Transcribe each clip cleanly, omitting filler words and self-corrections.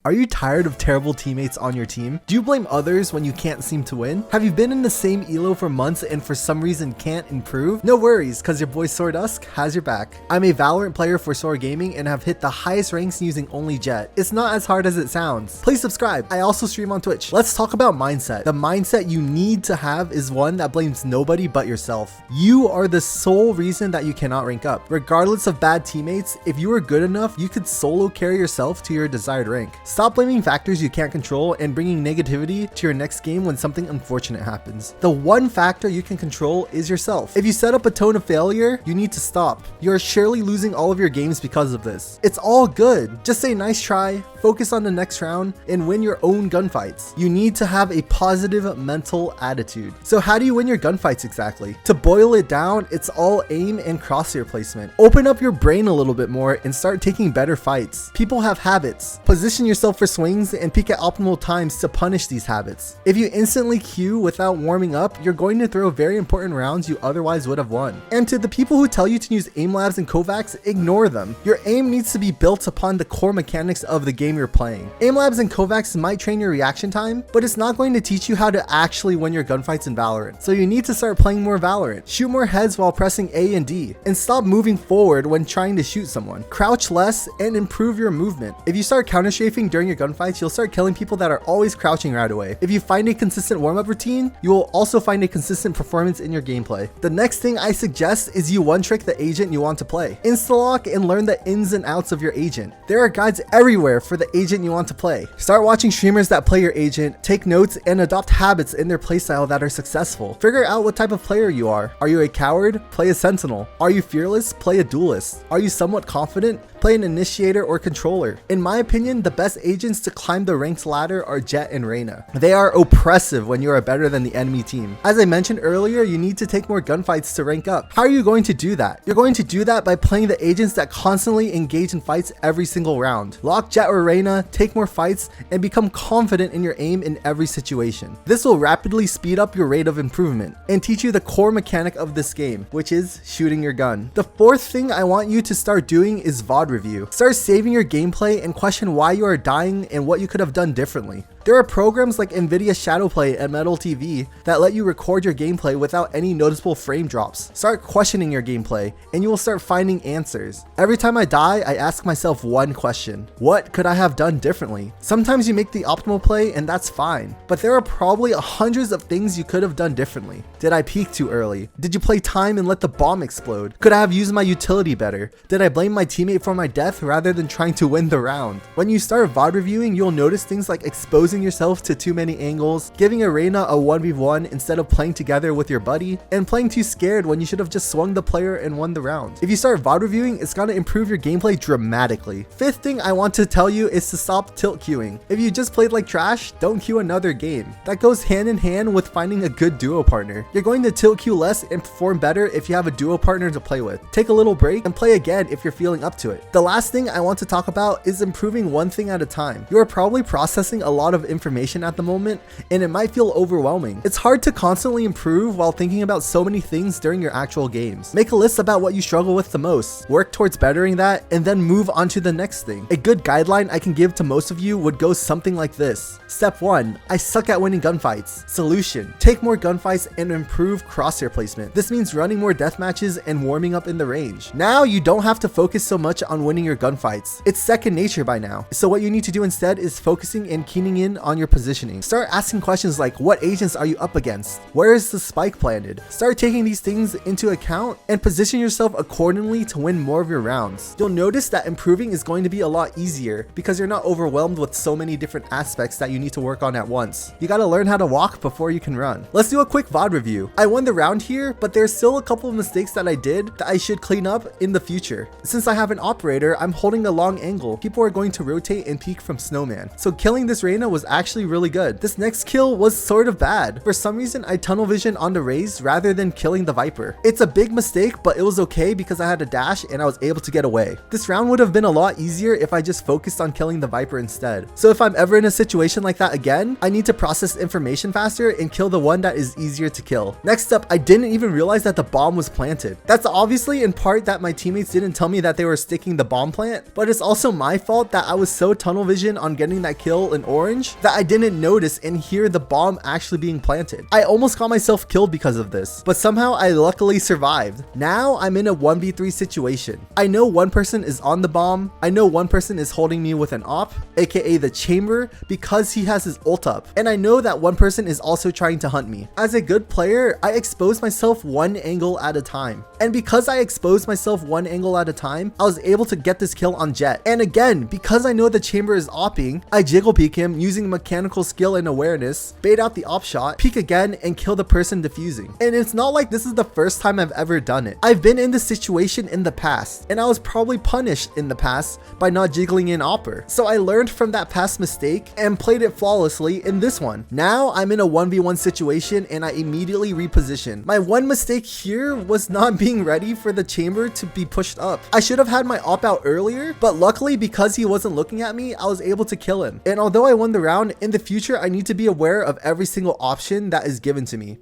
Are you tired of terrible teammates on your team? Do you blame others when you can't seem to win? Have you been in the same elo for months and for some reason can't improve? No worries, cause your boy Sordusk has your back. I'm a Valorant player for Sor Gaming and have hit the highest ranks using only Jet. It's not as hard as it sounds. Please subscribe. I also stream on Twitch. Let's talk about mindset. The mindset you need to have is one that blames nobody but yourself. You are the sole reason that you cannot rank up. Regardless of bad teammates, if you are good enough, you could solo carry yourself to your desired rank. Stop blaming factors you can't control and bringing negativity to your next game when something unfortunate happens. The one factor you can control is yourself. If you set up a tone of failure, you need to stop. You're surely losing all of your games because of this. It's all good. Just say nice try, focus on the next round, and win your own gunfights. You need to have a positive mental attitude. So how do you win your gunfights exactly? To boil it down, it's all aim and crosshair placement. Open up your brain a little bit more and start taking better fights. People have habits. Position yourself for swings and peak at optimal times to punish these habits. If you instantly queue without warming up, you're going to throw very important rounds you otherwise would have won. And to the people who tell you to use aim labs and Kovacs, ignore them. Your aim needs to be built upon the core mechanics of the game you're playing. Aim labs and Kovacs might train your reaction time, but it's not going to teach you how to actually win your gunfights in Valorant. So you need to start playing more Valorant. Shoot more heads while pressing A and D, and stop moving forward when trying to shoot someone. Crouch less and improve your movement. If you start counter strafing during your gunfights, you'll start killing people that are always crouching right away. If you find a consistent warm-up routine, you will also find a consistent performance in your gameplay. The next thing I suggest is you one-trick the agent you want to play. Insta-lock and learn the ins and outs of your agent. There are guides everywhere for the agent you want to play. Start watching streamers that play your agent, take notes, and adopt habits in their playstyle that are successful. Figure out what type of player you are. Are you a coward? Play a sentinel. Are you fearless? Play a duelist. Are you somewhat confident? Play an initiator or controller. In my opinion, the best agents to climb the ranks ladder are Jet and Reyna. They are oppressive when you are better than the enemy team. As I mentioned earlier, you need to take more gunfights to rank up. How are you going to do that? You're going to do that by playing the agents that constantly engage in fights every single round. Lock Jet or Reyna, take more fights, and become confident in your aim in every situation. This will rapidly speed up your rate of improvement and teach you the core mechanic of this game, which is shooting your gun. The fourth thing I want you to start doing is VOD review. Start saving your gameplay and question why you are dying and what you could have done differently. There are programs like NVIDIA Shadowplay and Metal TV that let you record your gameplay without any noticeable frame drops. Start questioning your gameplay and you will start finding answers. Every time I die, I ask myself one question: what could I have done differently? Sometimes you make the optimal play and that's fine, but there are probably hundreds of things you could have done differently. Did I peek too early? Did you play time and let the bomb explode? Could I have used my utility better? Did I blame my teammate for my death rather than trying to win the round? When you start VOD reviewing, you'll notice things like exposing yourself to too many angles, giving a Reyna a 1v1 instead of playing together with your buddy, and playing too scared when you should have just swung the player and won the round. If you start VOD reviewing, it's gonna improve your gameplay dramatically. Fifth thing I want to tell you is to stop tilt queuing. If you just played like trash, don't queue another game. That goes hand in hand with finding a good duo partner. You're going to tilt queue less and perform better if you have a duo partner to play with. Take a little break and play again if you're feeling up to it. The last thing I want to talk about is improving one thing at a time. You are probably processing a lot of information at the moment and it might feel overwhelming. It's hard to constantly improve while thinking about so many things during your actual games. Make a list about what you struggle with the most, work towards bettering that, and then move on to the next thing. A good guideline I can give to most of you would go something like this. Step 1, I suck at winning gunfights. Solution, take more gunfights and improve crosshair placement. This means running more deathmatches and warming up in the range. Now you don't have to focus so much on winning your gunfights. It's second nature by now. So what you need to do instead is focusing and keying in on your positioning. Start asking questions like, what agents are you up against? Where is the spike planted? Start taking these things into account and position yourself accordingly to win more of your rounds. You'll notice that improving is going to be a lot easier because you're not overwhelmed with so many different aspects that you need to work on at once. You gotta learn how to walk before you can run. Let's do a quick VOD review. I won the round here, but there's still a couple of mistakes that I did that I should clean up in the future. Since I have an operator, I'm holding a long angle. People are going to rotate and peek from Snowman. So killing this Reyna was was actually really good. This next kill was sort of bad. For some reason, I tunnel vision on the Raze rather than killing the Viper. It's a big mistake, but it was okay because I had a dash and I was able to get away. This round would have been a lot easier if I just focused on killing the Viper instead. So if I'm ever in a situation like that again, I need to process information faster and kill the one that is easier to kill. Next up, I didn't even realize that the bomb was planted. That's obviously in part that my teammates didn't tell me that they were sticking the bomb plant, but it's also my fault that I was so tunnel vision on getting that kill in orange that I didn't notice and hear the bomb actually being planted. I almost got myself killed because of this, but somehow I luckily survived. Now I'm in a 1v3 situation. I know one person is on the bomb. I know one person is holding me with an op, aka the chamber, because he has his ult up. And I know that one person is also trying to hunt me. As a good player, I expose myself one angle at a time. And because I exposed myself one angle at a time, I was able to get this kill on Jet. And again, because I know the chamber is opping, I jiggle peek him using mechanical skill and awareness, bait out the op shot, peek again, and kill the person defusing. And it's not like this is the first time I've ever done it. I've been in this situation in the past, and I was probably punished in the past by not jiggling in opper. So I learned from that past mistake and played it flawlessly in this one. Now I'm in a 1v1 situation and I immediately reposition. My one mistake here was not being ready for the chamber to be pushed up. I should have had my op out earlier, but luckily because he wasn't looking at me, I was able to kill him. And although I won the round, in the future I need to be aware of every single option that is given to me.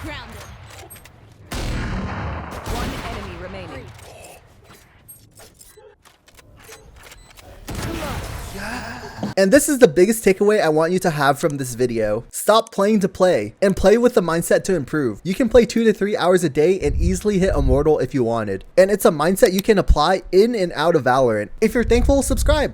Grounded. One enemy remaining. And this is the biggest takeaway I want you to have from this video. Stop playing to play and play with the mindset to improve. You can play 2 to 3 hours a day and easily hit Immortal if you wanted. And it's a mindset you can apply in and out of Valorant. If you're thankful, subscribe.